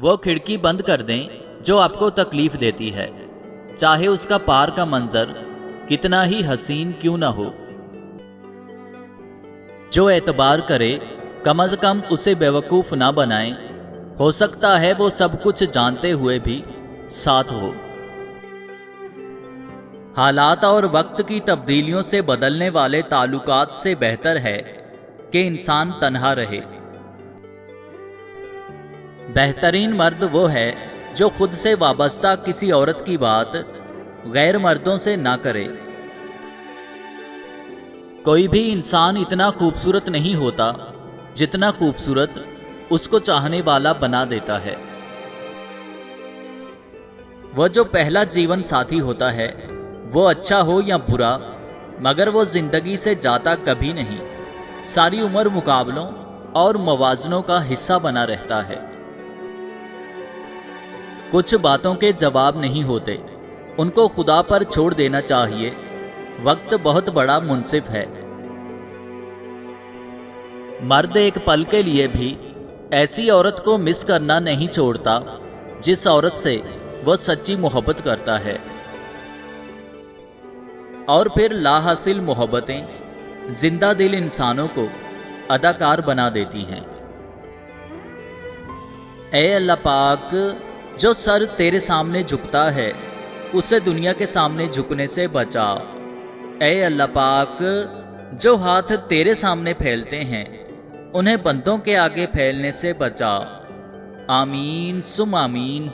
وہ کھڑکی بند کر دیں جو آپ کو تکلیف دیتی ہے، چاہے اس کا پار کا منظر کتنا ہی حسین کیوں نہ ہو۔ جو اعتبار کرے کم از کم اسے بیوقوف نہ بنائیں، ہو سکتا ہے وہ سب کچھ جانتے ہوئے بھی ساتھ ہو۔ حالات اور وقت کی تبدیلیوں سے بدلنے والے تعلقات سے بہتر ہے کہ انسان تنہا رہے۔ بہترین مرد وہ ہے جو خود سے وابستہ کسی عورت کی بات غیر مردوں سے نہ کرے۔ کوئی بھی انسان اتنا خوبصورت نہیں ہوتا جتنا خوبصورت اس کو چاہنے والا بنا دیتا ہے۔ وہ جو پہلا جیون ساتھی ہوتا ہے، وہ اچھا ہو یا برا، مگر وہ زندگی سے جاتا کبھی نہیں، ساری عمر مقابلوں اور موازنوں کا حصہ بنا رہتا ہے۔ کچھ باتوں کے جواب نہیں ہوتے، ان کو خدا پر چھوڑ دینا چاہیے۔ وقت بہت بڑا منصف ہے۔ مرد ایک پل کے لیے بھی ایسی عورت کو مس کرنا نہیں چھوڑتا جس عورت سے وہ سچی محبت کرتا ہے، اور پھر لا حاصل محبتیں زندہ دل انسانوں کو اداکار بنا دیتی ہیں۔ اے اللہ پاک، جو سر تیرے سامنے جھکتا ہے اسے دنیا کے سامنے جھکنے سے بچا۔ اے اللہ پاک، جو ہاتھ تیرے سامنے پھیلتے ہیں انہیں بندوں کے آگے پھیلنے سے بچا۔ آمین ثم آمین۔